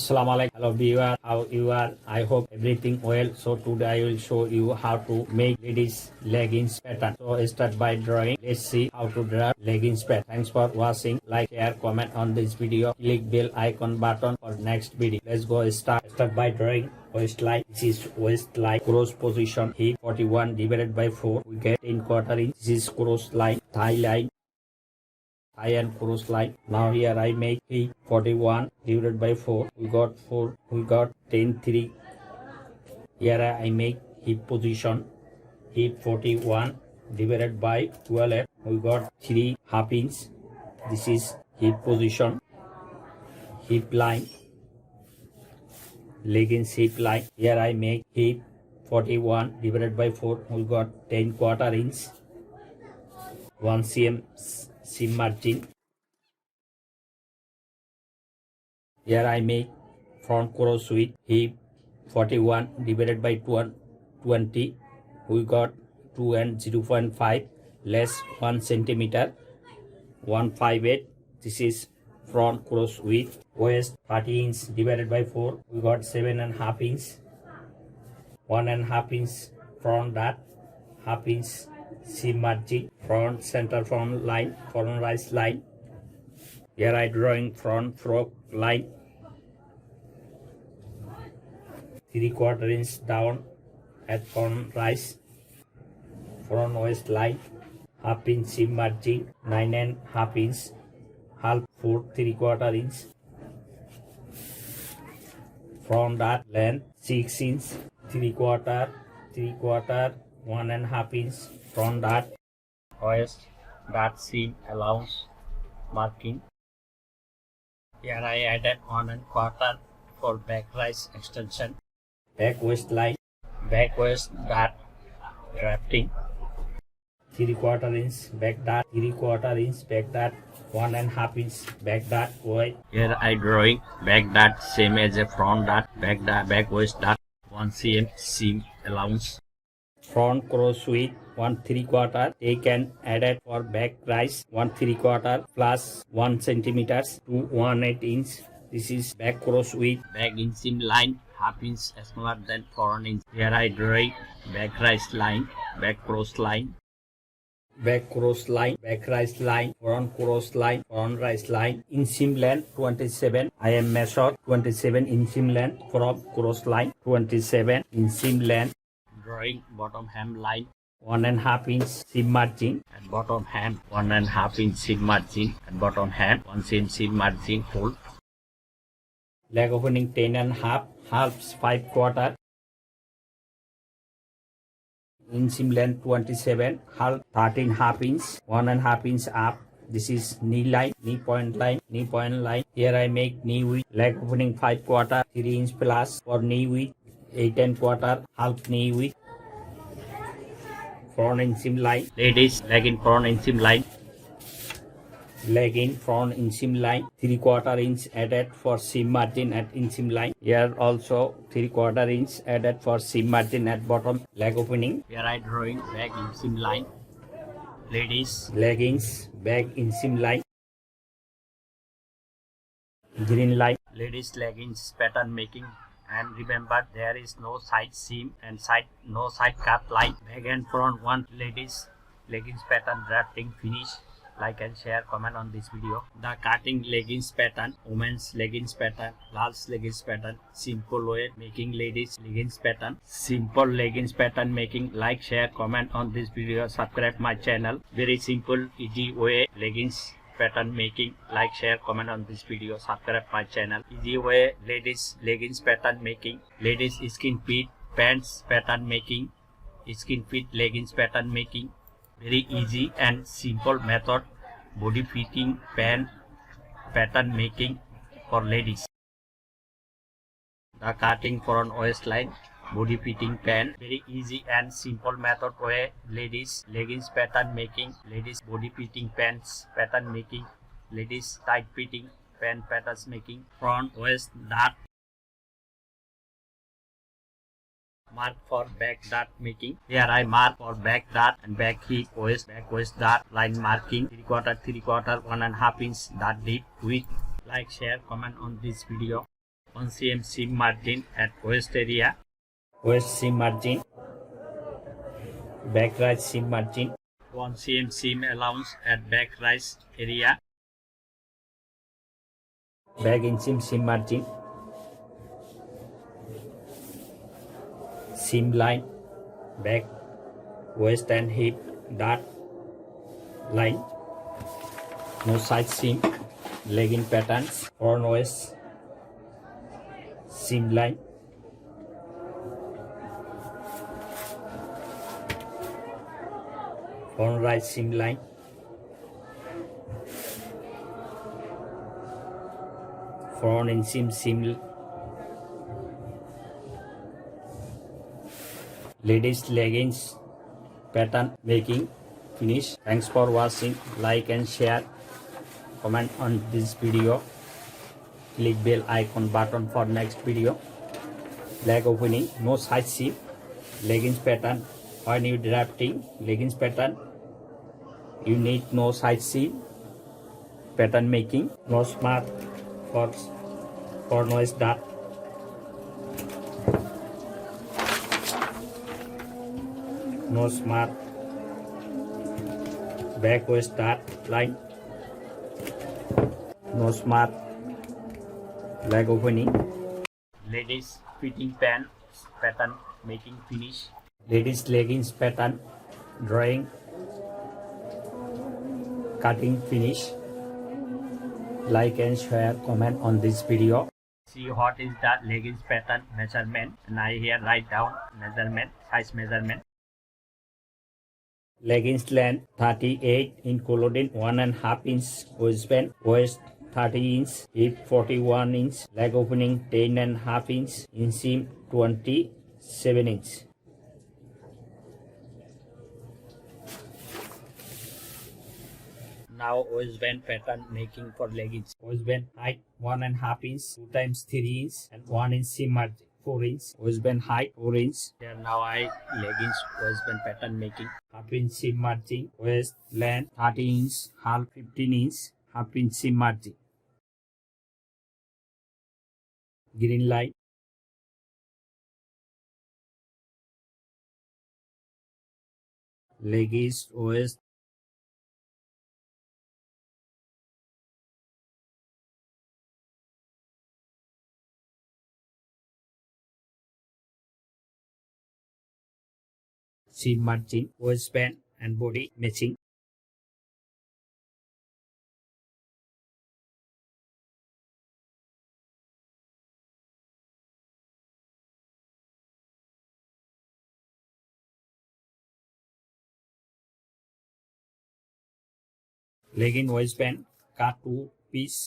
Assalamu alaikum. Hello viewer, how you are? I hope everything well. So today I will show you how to make ladies leggings pattern. So start by drawing. Let's see how to draw leggings pattern. Thanks for watching. Like, share, comment on this video. Click bell icon button for next video. Let's go start. Start by drawing waistline. This is waistline. Cross position hip 41 divided by 4. We get 10 quarter inch. This is cross line. Thigh line. Thigh and cross line. Now here I make hip 41 divided by 4. We got 10 3. Here I make hip position hip 41 divided by 12. We got 3 half inch. This is hip position, hip line, leggings hip line. Here I make hip 41 divided by 4. We got 10 quarter inch, 1 cm seam margin. Here I make front cross with hip 41 divided by 20. We got 2 and 0.5 less 1 centimeter, 158. This is front cross width. Waist 30 inch divided by 4. We got 7.5 inch, 1.5 inch front dart, half inch seam margin, front center front line, front rise line. Here I drawing front frock line, 3/4 inch down at front rise, front waist line, half inch seam margin, 9.5 inch, half 4 3/4 inch, front dart length 6 inch, 3/4, 1.5 inch, front dart, waist dart seam allowance marking. Here I added 1.25 for back rise extension, back waist line, back waist dart drafting, 3/4 inch back dart, 3/4 inch back dart, 1.5 inch back dart wide. Here I drawing back dart same as a front dart, back waist dart, 1 cm seam allowance. Front cross width 1 3/4 taken added for back rise 1 3/4 plus 1 centimeters to 1/8 inch. This is back cross width. Back inseam line half inch smaller than front inch. Here I drawing back rise line, back cross line, back cross line, back rise line, front cross line, front rise line. Inseam length 27. I am measured 27 inseam length from cross line, 27 inseam length. Drawing bottom hem line 1.5 inch seam margin and bottom hem 1.5 inch seam margin and bottom hem 1 cm seam margin fold. Leg opening 10.5, halves 5/4. Inseam length 27, half 13.5 inch, 1.5 inch up. This is knee line, knee point line, knee point line. Here I make knee width. Leg opening 5/4, 3 inch plus for knee width, 8.25, half knee width. Front inseam line. Ladies leg in front inseam line. Leg in front inseam line, 3/4 inch added for seam margin at inseam line. Here also 3/4 inch added for seam margin at bottom leg opening. Here I drawing back inseam line. Ladies leggings back inseam line, green line. Ladies leggings pattern making, and remember there is no side seam and no side cut line. Back and front one ladies leggings pattern drafting finish. Like and share, comment on this video. The cutting leggings pattern, women's leggings pattern, large leggings pattern, simple way making ladies leggings pattern, simple leggings pattern making. Like, share, comment on this video. Subscribe my channel. Very simple, easy way leggings pattern making. Like, share, comment on this video. Subscribe my channel. Easy way ladies leggings pattern making. Ladies skin fit pants pattern making. Skin fit leggings pattern making. Very easy and simple method. Body fitting pant pattern making for ladies. The cutting front waistline, body fitting pant. Very easy and simple method way ladies leggings pattern making. Ladies body fitting pants pattern making. Ladies tight fitting pant patterns making. Front waist dart. Mark for back dart making. Here I mark for back dart and back hip waist, back waist dart line marking 3/4, 1.5 inch dart deep width. Like, share, comment on this video. 1 cm seam margin at waist area, waist seam margin, back right seam margin, 1 cm seam allowance at back right area, back inseam seam margin, seam line, back, waist and hip dart line, no side seam, legging patterns, front waist seam line, front right seam line, front inseam seam, ladies leggings pattern making finish. Thanks for watching. Like and share, comment on this video, click bell icon button for next video. Leg opening, no side seam, leggings pattern. When you drafting leggings pattern, you need no side seam, pattern making, no smart for noise dart, no smart back waist dart line, no smart leg opening. Ladies fitting pants pattern making finish. Ladies leggings pattern drawing cutting finish. Like and share, comment on this video. See what is the leggings pattern measurement, and I here write down measurement, size measurement. Leggings length 38 including 1.5 inch waistband, waist 30 inch, hip 41 inch, leg opening 10.5 inch, inseam 27 inch. Now waistband pattern making for leggings. Waistband height 1.5 inch, 2 times 3 inch, and 1 inch seam margin 4 inch. Waistband height 4 inch. Here now I leggings waistband pattern making. Half inch seam margin. Waist length 30 inch, half 15 inch, half inch seam margin. Green line. Leggings waist seam margin, waistband and body matching. Legging waistband cut 2 piece